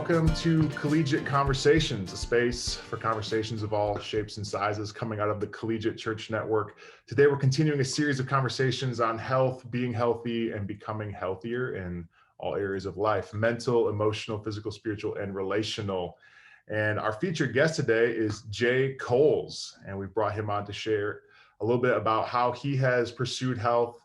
welcome to Collegiate Conversations, a space for conversations of all shapes and sizes coming out of the Collegiate Church Network. Today, we're continuing a series of conversations on health, being healthy, and becoming healthier in all areas of life: mental, emotional, physical, spiritual, and relational. And our featured guest today is Jay Coles, and we brought him on to share a little bit about how he has pursued health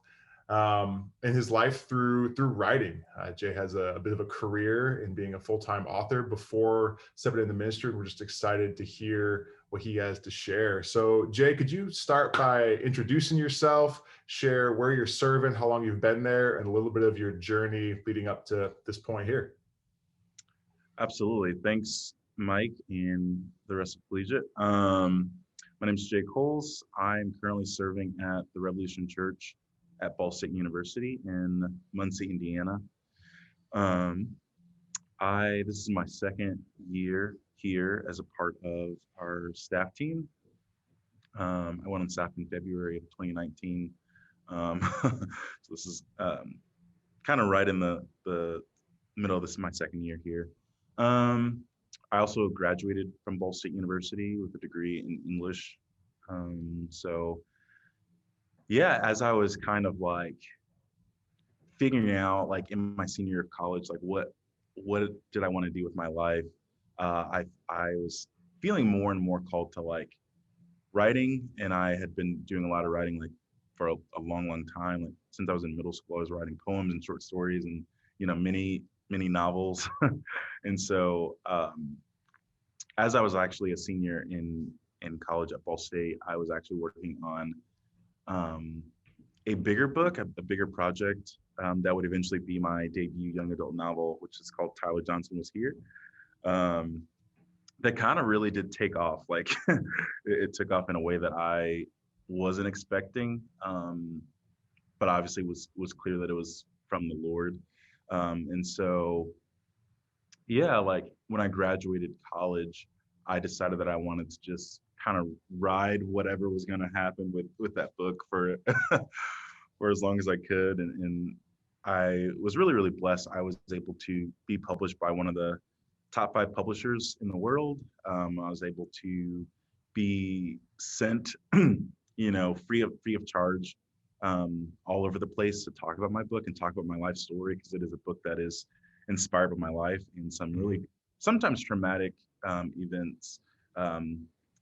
in his life through writing. Jay has a bit of a career in being a full-time author before stepping into ministry. We're just excited to hear what he has to share. So Jay, could you start by introducing yourself, share where you're serving, how long you've been there, and a little bit of your journey leading up to this point here? Absolutely. Thanks, Mike, and the rest of Collegiate. My name is Jay Coles. I'm currently serving at the Revolution Church at Ball State University in Muncie, Indiana. This is my second year here as a part of our staff team. I went on staff in February of 2019. So this is kind of right in the middle of this, my second year here. I also graduated from Ball State University with a degree in English. So yeah, as I was kind of like figuring out, like in my senior year of college, like what did I want to do with my life? I was feeling more and more called to like writing, and I had been doing a lot of writing like for a long time. Like since I was in middle school, I was writing poems and short stories and many novels. And so as I was actually a senior in college at Ball State, I was actually working on a bigger book, a bigger project that would eventually be my debut young adult novel, which is called Tyler Johnson Was Here. That kind of really did take off. Like it took off in a way that I wasn't expecting, but obviously was clear that it was from the Lord. And so, yeah, like when I graduated college, I decided that I wanted to just kind of ride whatever was going to happen with that book for for as long as I could. And I was really, really blessed. I was able to be published by one of the top 5 publishers in the world. I was able to be sent, free of charge, all over the place to talk about my book and talk about my life story, because it is a book that is inspired by my life and some really sometimes traumatic events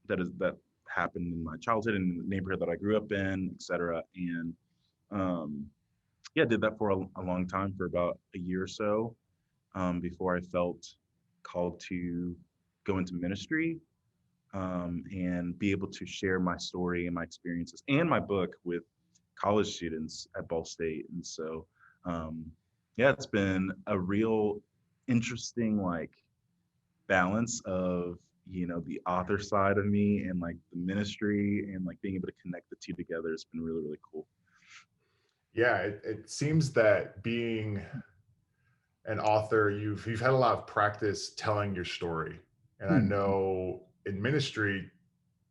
that happened in my childhood and in the neighborhood that I grew up in, et cetera. And did that for a long time, for about a year or so, before I felt called to go into ministry and be able to share my story and my experiences and my book with college students at Ball State. And so, it's been a real interesting like balance of the author side of me and like the ministry, and like being able to connect the two together has been really, really cool. Yeah, it seems that being an author, you've had a lot of practice telling your story. And I know in ministry,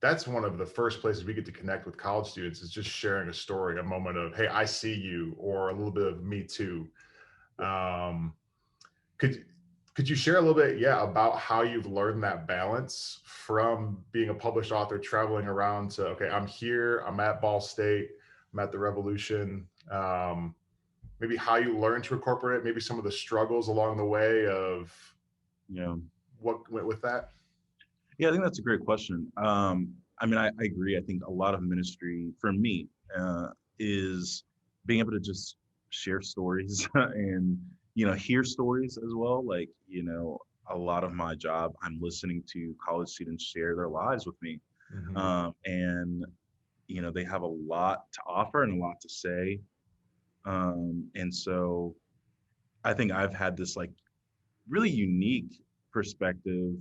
that's one of the first places we get to connect with college students, is just sharing a story, a moment of, hey, I see you, or a little bit of me too. Could you share a little bit, about how you've learned that balance from being a published author, traveling around to, okay, I'm here, I'm at Ball State, I'm at the Revolution, maybe how you learned to incorporate it, maybe some of the struggles along the way of what went with that? Yeah, I think that's a great question. I agree. I think a lot of ministry for me is being able to just share stories and hear stories as well. Like, a lot of my job, I'm listening to college students share their lives with me. And they have a lot to offer and a lot to say. And so I think I've had this like really unique perspective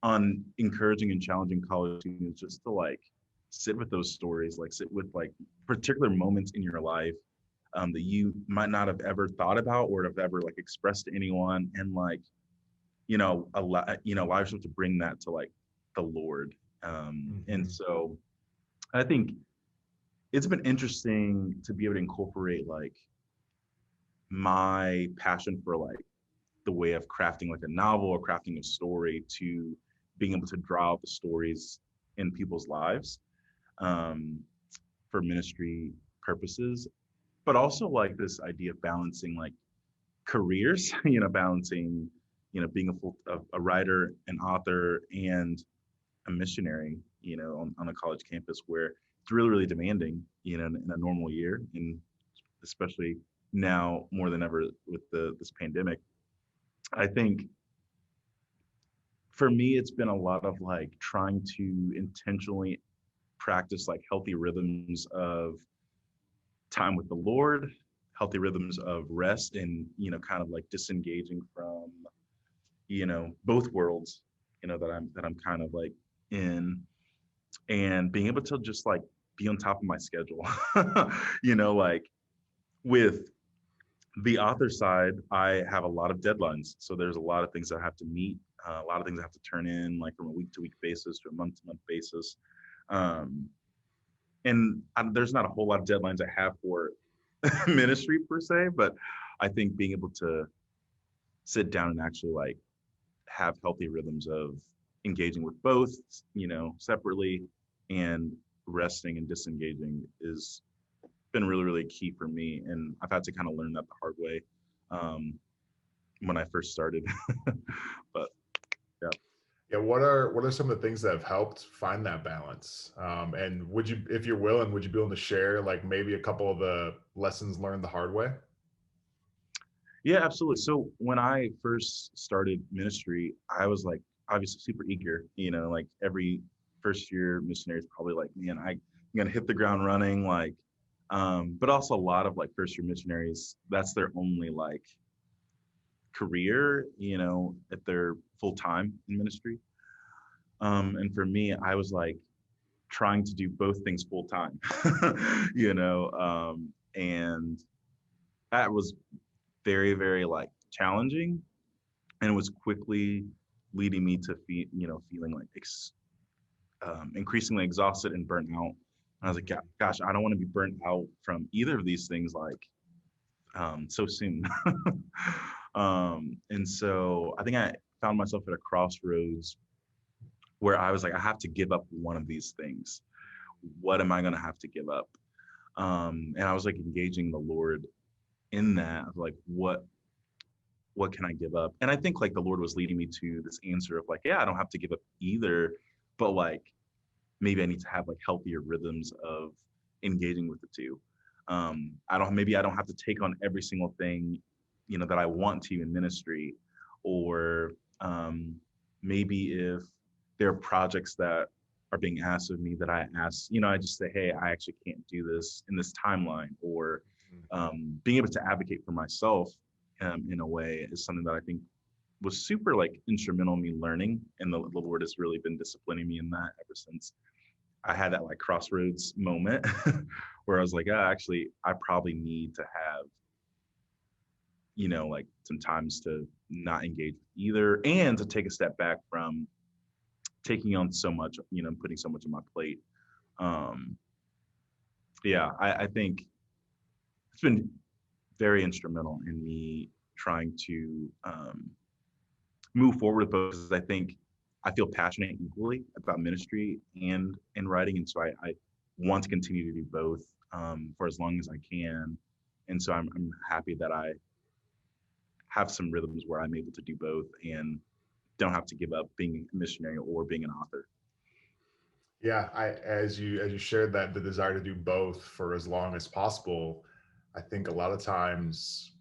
on encouraging and challenging college students just to like sit with those stories, like sit with like particular moments in your life that you might not have ever thought about or have ever like expressed to anyone, and like allow yourself to bring that to like the Lord. And so I think it's been interesting to be able to incorporate like my passion for like the way of crafting like a novel or crafting a story to being able to draw out the stories in people's lives um, for ministry purposes, but also like this idea of balancing like careers, balancing, being a writer, an author, and a missionary, on a college campus where it's really, really demanding, in a normal year, and especially now more than ever with this pandemic. I think for me, it's been a lot of like trying to intentionally practice like healthy rhythms of time with the Lord, healthy rhythms of rest, and kind of like disengaging from both worlds, that I'm kind of like in, and being able to just like be on top of my schedule. Like with the author side, I have a lot of deadlines, so there's a lot of things that I have to meet, a lot of things I have to turn in, like from a week to week basis to a month to month basis. um, and there's not a whole lot of deadlines I have for ministry per se, but I think being able to sit down and actually like have healthy rhythms of engaging with both, separately, and resting and disengaging is been really, really key for me. And I've had to kind of learn that the hard way um, when I first started. But yeah. Yeah, what are some of the things that have helped find that balance? And would you, if you're willing, would you be willing to share like maybe a couple of the lessons learned the hard way? Yeah, absolutely. So when I first started ministry, I was like obviously super eager, like every first year missionary is probably like, man, I'm gonna hit the ground running, like, but also a lot of like first year missionaries, that's their only like career, at their full time in ministry. And for me, I was like trying to do both things full time, and that was very, very like challenging, and was quickly leading me to feeling like increasingly exhausted and burnt out. And I was like, gosh, I don't want to be burnt out from either of these things like so soon. And so I think I found myself at a crossroads where I was like, I have to give up one of these things. What am I going to have to give up? And I was like engaging the Lord in that, of like, what can I give up? And I think like the Lord was leading me to this answer of like, yeah, I don't have to give up either, but like maybe I need to have like healthier rhythms of engaging with the two. Maybe I don't have to take on every single thing, that I want to in ministry, or maybe if there are projects that are being asked of me that I ask, I just say, hey, I actually can't do this in this timeline, or being able to advocate for myself in a way is something that I think was super like instrumental in me learning, and the Lord has really been disciplining me in that ever since I had that like crossroads moment where I was like, actually, I probably need to have, like some times to not engage with either, and to take a step back from taking on so much, putting so much on my plate. Um, yeah, I think it's been very instrumental in me trying to move forward with both, because I think I feel passionate equally about ministry and writing, and so I want to continue to do both for as long as I can. And so I'm happy that I have some rhythms where I'm able to do both and don't have to give up being a missionary or being an author. Yeah, as you shared that the desire to do both for as long as possible, I think a lot of times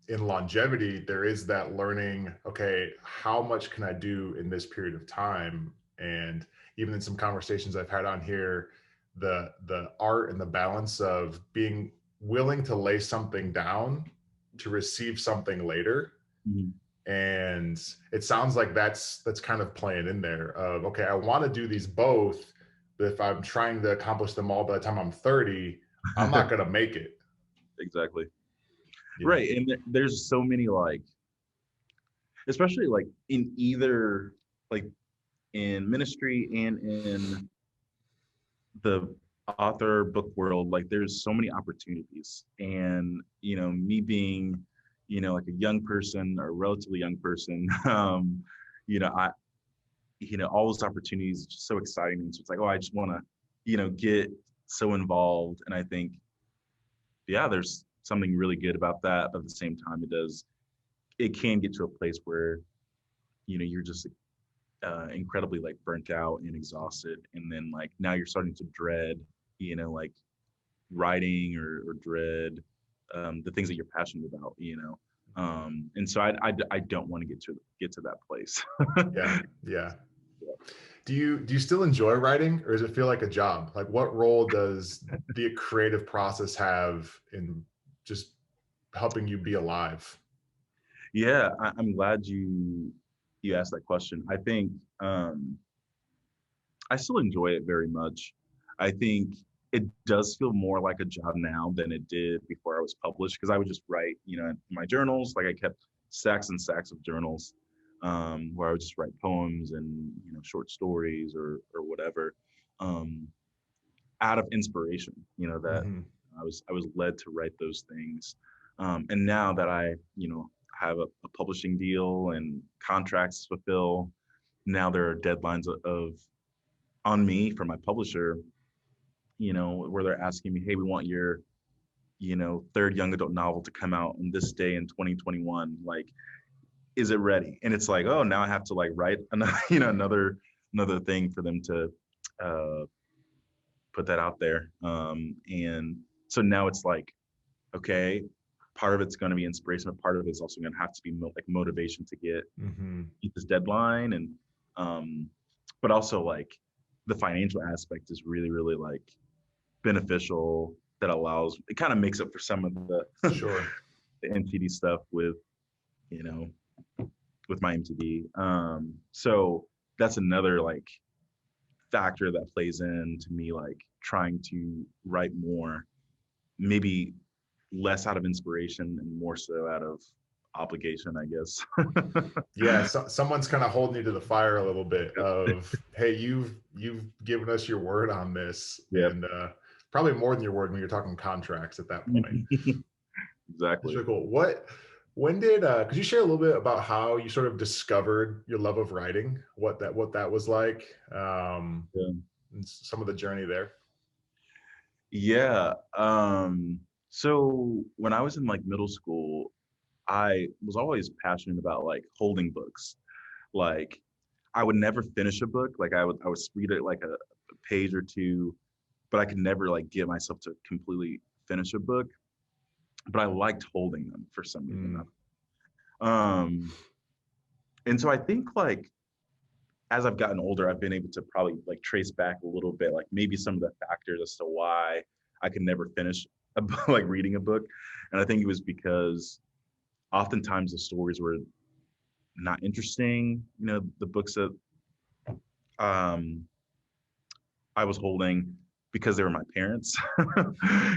in longevity there is that learning, okay, how much can I do in this period of time? And even in some conversations I've had on here, the art and the balance of being willing to lay something down to receive something later. Mhm. And it sounds like that's kind of playing in there of, okay, I want to do these both, but if I'm trying to accomplish them all by the time I'm 30, I'm not going to make it. Exactly. Yeah. Right. And there's so many like, especially like in either like in ministry and in the author book world, like there's so many opportunities. And me being like a young person or a relatively young person, I all those opportunities are just so exciting. And so it's like, oh, I just want to, get so involved. And I think, yeah, there's something really good about that. But at the same time, it can get to a place where, you're just incredibly like burnt out and exhausted. And then like now you're starting to dread, like writing or dread the things that you're passionate about. And so I don't want to get to that place. Yeah, yeah. Do you still enjoy writing, or does it feel like a job? Like, what role does the creative process have in just helping you be alive? Yeah, I'm glad you asked that question. I think I still enjoy it very much. I think it does feel more like a job now than it did before I was published, because I would just write, in my journals. Like I kept stacks and stacks of journals where I would just write poems and short stories or whatever um, out of inspiration. That Hmm. I was led to write those things. And now that I have a publishing deal and contracts to fulfill, now there are deadlines of on me from my publisher, where they're asking me, hey, we want your, third young adult novel to come out on this day in 2021. Like, is it ready? And it's like, oh, now I have to like write another, another thing for them to uh, put that out there. And so now it's like, okay, part of it's going to be inspiration, but part of it's also going to have to be like motivation to Hmm. meet this deadline. And um, but also like the financial aspect is really, really like beneficial. That allows, it kind of makes up for some of the Sure. the NTD stuff you know with my MTD. So that's another like factor that plays into me like trying to write more, maybe less out of inspiration and more so out of obligation, I guess. Yeah, so, someone's kind of holding you to the fire a little bit of, hey, you've given us your word on this, Yep. and probably more than your word when you're talking contracts at that point. That's Exactly. really cool. When did could you share a little bit about how you sort of discovered your love of writing, what that was like, Yeah. and some of the journey there? Yeah. So when I was in like middle school, I was always passionate about like holding books. Like I would never finish a book. Like I would read it like a page or two, but I could never like get myself to completely finish a book. But I liked holding them for some reason. Mm, Um, and so I think like as I've gotten older, I've been able to probably like trace back a little bit, like maybe some of the factors as to why I could never finish like reading a book. And I think it was because oftentimes the stories were not interesting. The books that um, I was holding, because they were my parents,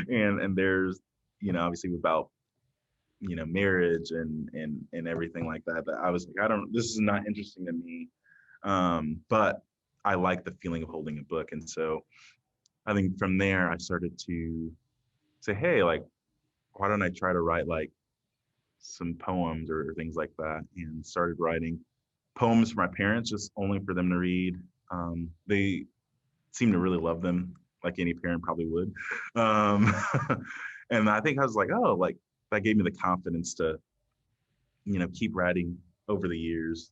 and there's obviously about marriage and everything like that. That I was like, I don't. This is not interesting to me. But I like the feeling of holding a book, and so I think from there I started to say, hey, like, why don't I try to write like some poems or things like that, and started writing poems for my parents, just only for them to read. They seem to really love them, like any parent probably would. Um, and I think I was like, oh, like that gave me the confidence to, keep writing over the years.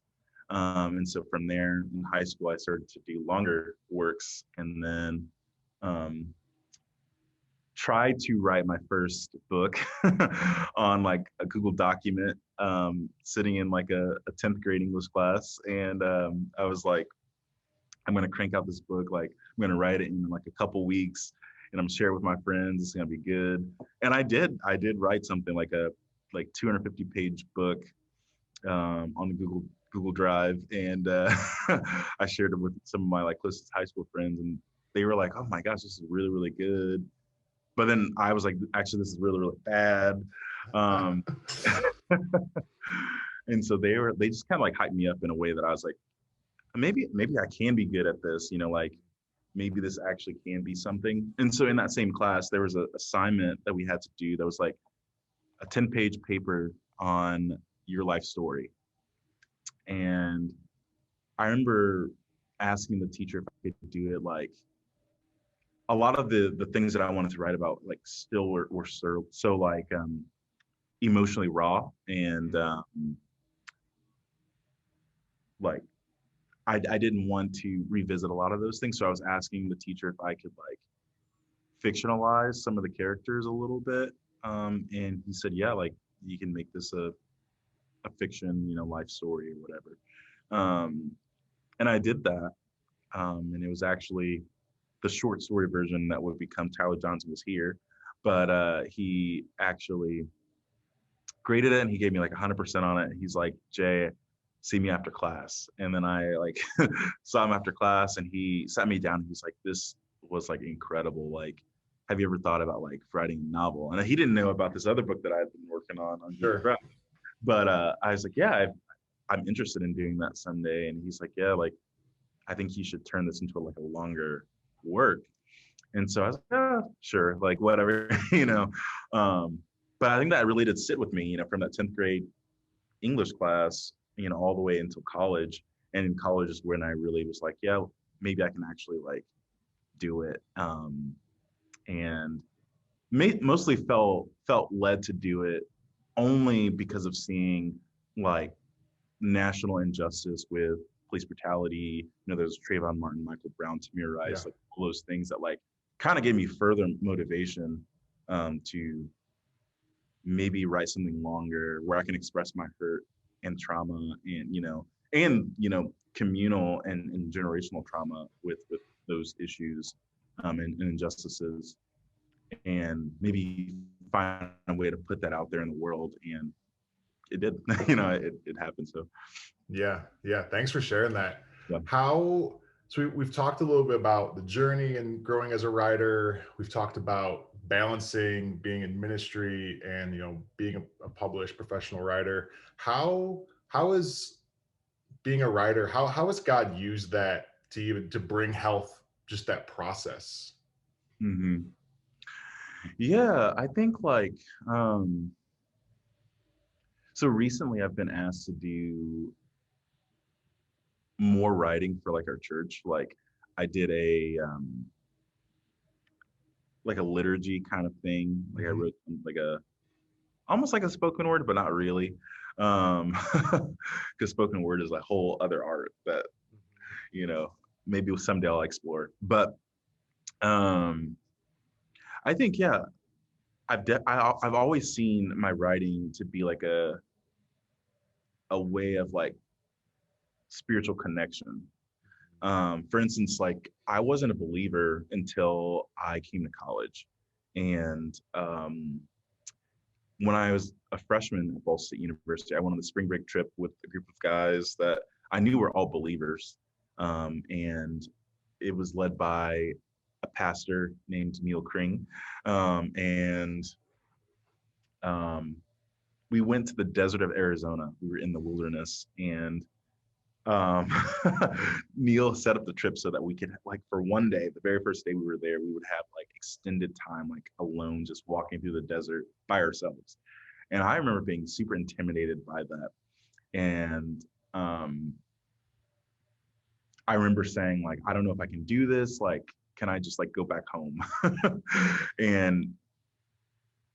And so from there in high school, I started to do longer works, and then um, tried to write my first book on like a Google document, sitting in like a 10th grade English class. And I was like, I'm going to crank out this book. Like I'm going to write it in like a couple weeks, and I'm gonna share it with my friends. It's going to be good. And I did write something like a 250 page book on the Google Drive, and I shared it with some of my like closest high school friends, and they were like, "Oh my gosh, this is really really good." But then I was like, "Actually, this is really really bad." Um, and so they just kind of like hyped me up in a way that I was like, maybe I can be good at this. Like maybe this actually can be something. And so in that same class, there was an assignment that we had to do that was like a 10-page paper on your life story. And I remember asking the teacher if I could do it. Like a lot of the things that I wanted to write about, like still were so like emotionally raw and like I didn't want to revisit a lot of those things. So I was asking the teacher if I could like fictionalize some of the characters a little bit. And he said, yeah, like you can make this a fiction, life story or whatever. And I did that. And it was actually the short story version that would become Tyler Johnson Was Here. But he actually graded it and he gave me like 100% on it. He's like, Jay, see me after class. And then I like saw him after class and he sat me down. He's like, this was like incredible. Like, have you ever thought about like writing a novel? And he didn't know about this other book that I had been working on Sure. Google. But I was like, yeah, I'm interested in doing that someday. And he's like, yeah, like, I think you should turn this into like a longer work. And so I was like, sure, like whatever, But I think that really did sit with me, from that 10th grade English class, all the way until college. And in college is when I really was like, yeah, maybe I can actually like do it. And mostly felt led to do it only because of seeing like national injustice with police brutality. There's Trayvon Martin, Michael Brown, Tamir Rice, like all those things that like kind of gave me further motivation to maybe write something longer where I can express my hurt and trauma and communal and generational trauma with those issues and injustices, and maybe find a way to put that out there in the world. And it did. It happened. So Yeah. Thanks for sharing that. yeah. So we've talked a little bit about the journey and growing as a writer. We've talked about balancing being in ministry and being a published professional writer. How is being a writer? How has God used that to bring health? Just that process. Mm-hmm. Yeah, I think like so recently I've been asked to do more writing for like our church. Like I did a like a liturgy kind of thing. Like I wrote like almost like a spoken word, but not really. Because spoken word is a whole other art that, maybe someday I'll explore. But I think, yeah, I've always seen my writing to be like a way of like spiritual connection. For instance, like I wasn't a believer until I came to college. And when I was a freshman at Ball State University, I went on the spring break trip with a group of guys that I knew were all believers. And it was led by a pastor named Neil Kring. We went to the desert of Arizona. We were in the wilderness, and Neil set up the trip so that we could, like, for one day, the very first day we were there, we would have like extended time, like alone, just walking through the desert by ourselves. And I remember being super intimidated by that. And I remember saying, like, I don't know if I can do this. Like, can I just like go back home? And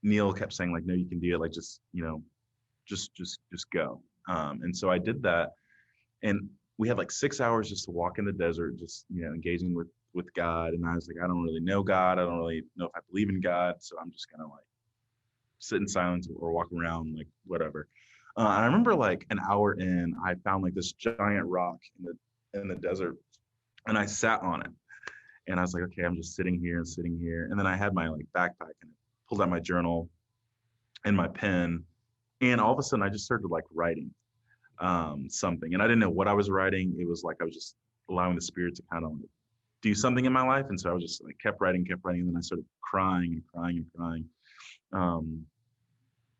Neil kept saying, like, no, you can do it. Like, just go. And so I did that. And we had like 6 hours just to walk in the desert, just, engaging with God. And I was like, I don't really know God. I don't really know if I believe in God. So I'm just gonna like sit in silence or walk around, like whatever. And I remember like an hour in, I found like this giant rock in the desert, and I sat on it. And I was like, okay, I'm just sitting here and sitting here. And then I had my like backpack and I pulled out my journal and my pen. And all of a sudden I just started like writing something. And I didn't know what I was writing. It was like I was just allowing the Spirit to kind of like do something in my life. And so I was just like kept writing. And then I started crying and crying and crying.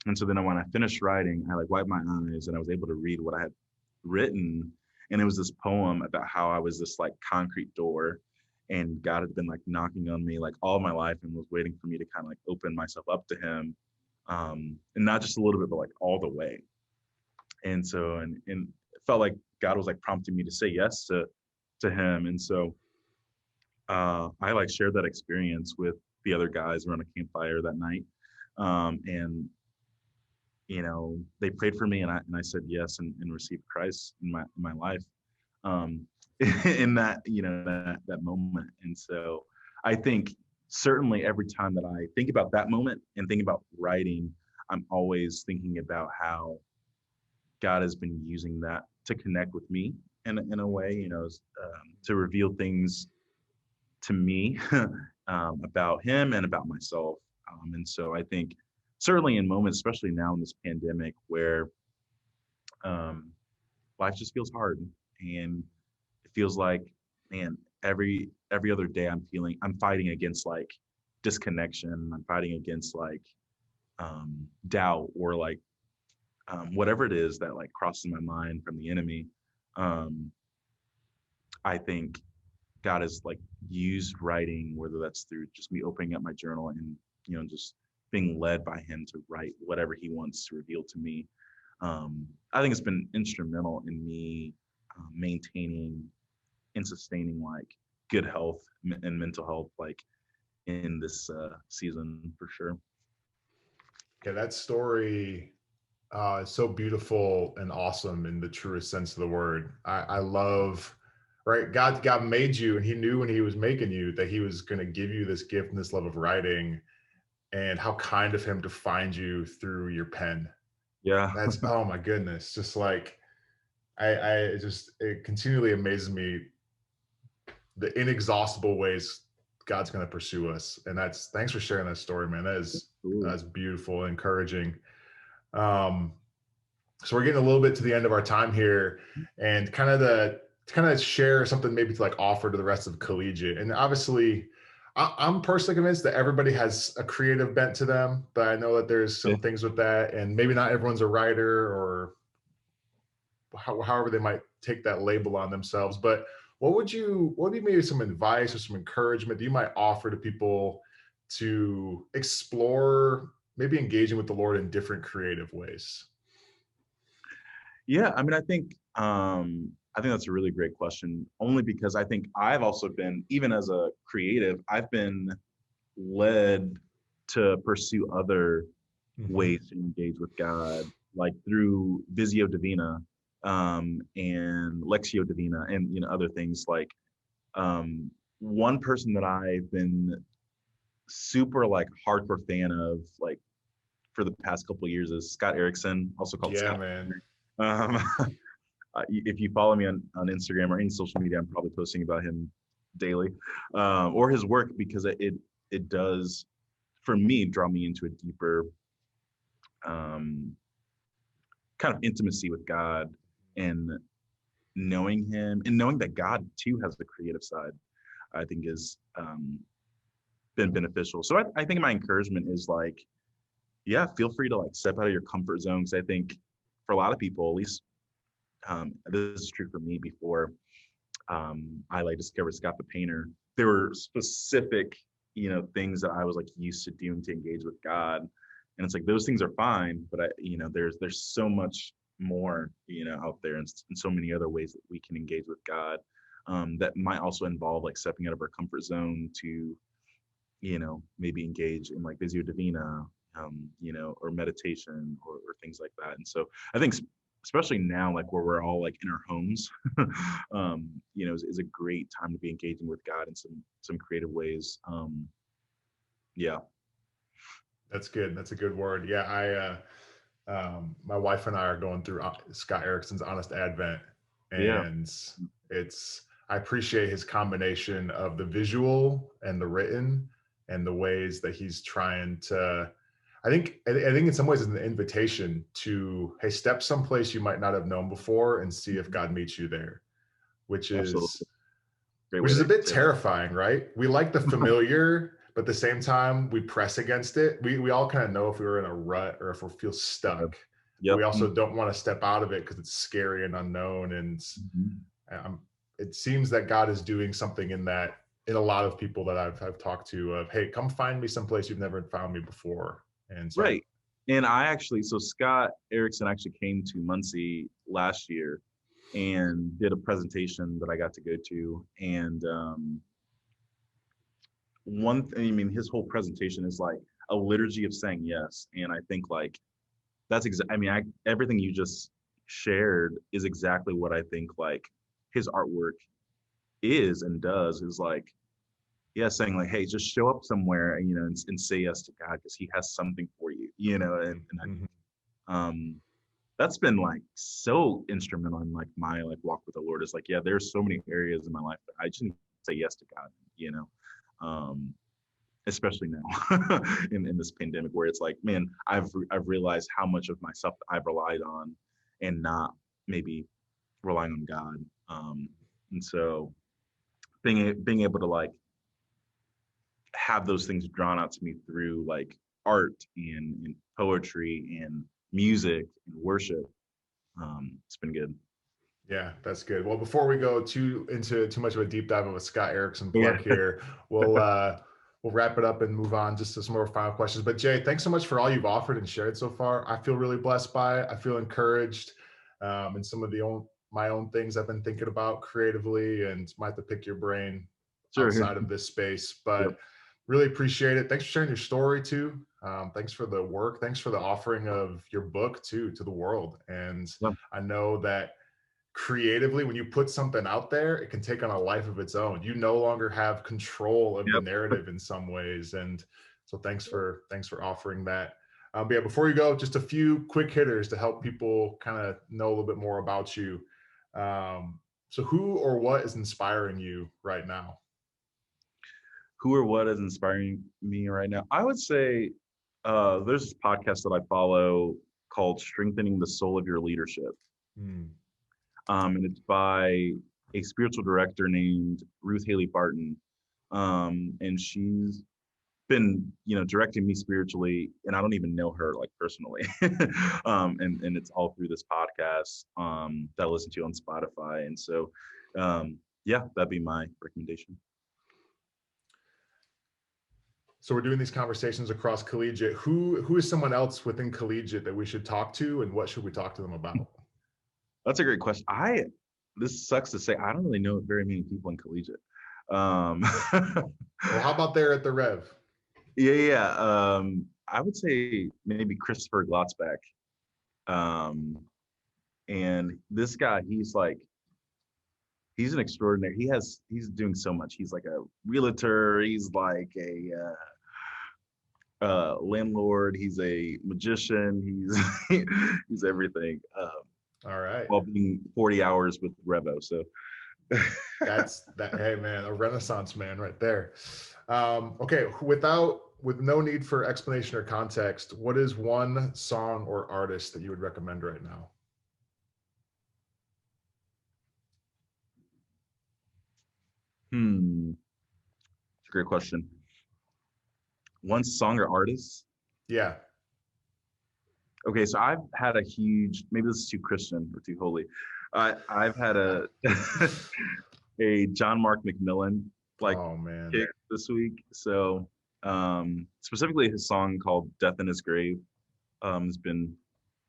And so then when I finished writing, I like wiped my eyes and I was able to read what I had written. And it was this poem about how I was this like concrete door, and God had been like knocking on me like all my life and was waiting for me to kind of like open myself up to him. and not just a little bit, but like all the way. And so, and it felt like God was like prompting me to say yes to him. And so, I like shared that experience with the other guys around a campfire that night. And they prayed for me, and I said yes, and received Christ in my life, um, in that that moment. And so I think certainly every time that I think about that moment and think about writing, I'm always thinking about how God has been using that to connect with me in a way, to reveal things to me about him and about myself. And so I think certainly in moments, especially now in this pandemic, where um, life just feels hard, and it feels like, man, every other day I'm fighting against like disconnection. I'm fighting against like doubt, or like whatever it is that like crosses my mind from the enemy. Um, I think God has like used writing, whether that's through just me opening up my journal and just being led by Him to write whatever He wants to reveal to me. I think it's been instrumental in me maintaining and sustaining like good health and mental health, like in this season for sure. Yeah, that story is so beautiful and awesome in the truest sense of the word. I love, right? God made you, and He knew when He was making you that He was going to give you this gift and this love of writing, and how kind of Him to find you through your pen. Yeah. That's, oh my goodness, just like it continually amazes me the inexhaustible ways God's going to pursue us. And thanks for sharing that story, man. That's beautiful, encouraging. Um, so we're getting a little bit to the end of our time here, and kind of share something maybe to like offer to the rest of Collegiate. And obviously, I'm personally convinced that everybody has a creative bent to them, but I know that there's Yeah. some things with that, and maybe not everyone's a writer, or however they might take that label on themselves. But what would be maybe some advice or some encouragement that you might offer to people to explore maybe engaging with the Lord in different creative ways? Yeah, I mean, I think that's a really great question, only because I think I've also been, even as a creative, I've been led to pursue other Mm-hmm. ways to engage with God, like through Visio Divina, and Lexio Divina, and other things. Like, one person that I've been super like hardcore fan of, like for the past couple of years, is Scott Erickson, also called Yeah, Scott. man. Um, if you follow me on Instagram or any social media, I'm probably posting about him daily, or his work, because it does, for me, draw me into a deeper um, kind of intimacy with God, and knowing Him, and knowing that God too has the creative side. I think is been beneficial. So I think my encouragement is like, yeah, feel free to like step out of your comfort zone, because I think for a lot of people, at least, this is true for me, before I like discovered Scott the Painter, there were specific, things that I was like used to doing to engage with God. And it's like, those things are fine, but there's so much more, out there, and so many other ways that we can engage with God, that might also involve like stepping out of our comfort zone to, maybe engage in like Visio Divina, or meditation, or things like that. And so I think, especially now, like where we're all like in our homes, is a great time to be engaging with God in some creative ways. Yeah. That's good. That's a good word. Yeah, my wife and I are going through Scott Erickson's Honest Advent, Yeah. and I appreciate his combination of the visual and the written, and the ways that he's trying to. I think in some ways it's an invitation to, hey, step someplace you might not have known before and see if God meets you there, which is Absolutely. Great which way is a to bit say that. terrifying, right? We like the familiar, but at the same time, we press against it. We all kind of know if we were in a rut or if we feel Yeah. stuck, but Yep. we also don't want to step out of it because it's scary and unknown. And Mhm. um, it seems that God is doing something in that, in a lot of people that I've talked to, of, hey, come find me someplace you've never found me before. And so Right. And so Scott Erickson actually came to Muncie last year and did a presentation that I got to go to. And one thing, I mean, his whole presentation is like a liturgy of saying yes. And I think like I mean, everything you just shared is exactly what I think like his artwork is and does is like, yeah, saying like, hey, just show up somewhere, and, and say yes to God because He has something for you, Mhm. that's been like so instrumental in like my like walk with the Lord. Is like, yeah, there's so many areas in my life that I just need to say yes to God, um, especially now in this pandemic where it's like, man, I've realized how much of myself I've relied on and not maybe relying on God. And so being able to like have those things drawn out to me through like art and poetry and music and worship. It's been good. Yeah, that's good. Well, before we go into too much of a deep dive of a Scott Erickson Yeah, plug here, we'll wrap it up and move on just to some more final questions. But Jay, thanks so much for all you've offered and shared so far. I feel really blessed by it. I feel encouraged in some of my own things I've been thinking about creatively, and might have to pick your brain sure. outside of this space. Yep. But really appreciate it. Thanks for sharing your story too. Thanks for the work. Thanks for the offering of your book too to the world. And Yep. I know that creatively, when you put something out there, it can take on a life of its own. You no longer have control of the Yep. narrative in some ways. And so thanks for offering that. But yeah, before you go, just a few quick hitters to help people kind of know a little bit more about you. So who or what is inspiring you right now? Who or what is inspiring me right now? I would say there's this podcast that I follow called Strengthening the Soul of Your Leadership. Hmm. And it's by a spiritual director named Ruth Haley Barton. And she's been, directing me spiritually, and I don't even know her like personally. And it's all through this podcast that I listen to on Spotify. And so, yeah, that'd be my recommendation. So we're doing these conversations across Collegiate. Who is someone else within Collegiate that we should talk to, and what should we talk to them about? That's a great question. This sucks to say, I don't really know very many people in Collegiate. Um, Well, how about there at the Rev? yeah. I would say maybe Christopher Glotzback. Um, and this guy, he's an extraordinary. He's doing so much. He's like a realtor. He's like a landlord. He's a magician. He's everything. All right. While being 40 hours with Revo. So That's that. Hey, man, a Renaissance man right there. Okay, with no need for explanation or context, what is one song or artist that you would recommend right now? it's a great question. One song or artist? Yeah. Okay, so I've had a huge. Maybe this is too Christian or too holy. I've had a a John Mark McMillan like Oh man. kick this week. So specifically his song called "Death in His Grave" has been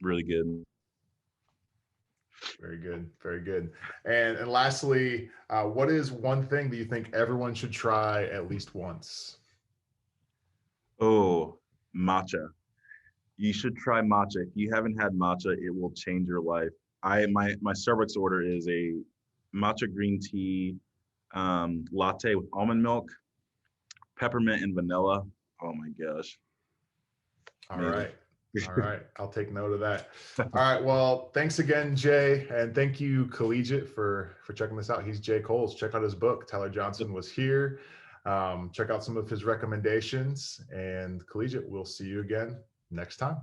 really good. Very good. Very good. And lastly, what is one thing that you think everyone should try at least once? Oh, matcha. You should try matcha. If you haven't had matcha, it will change your life. My Starbucks order is a matcha green tea latte with almond milk, peppermint, and vanilla. Oh my gosh, All amazing. right. All right. I'll take note of that. All right. Well, thanks again, Jay. And thank you, Collegiate, for checking this out. He's Jay Coles. Check out his book. Tyler Johnson was here. Check out some of his recommendations. And Collegiate, we'll see you again next time.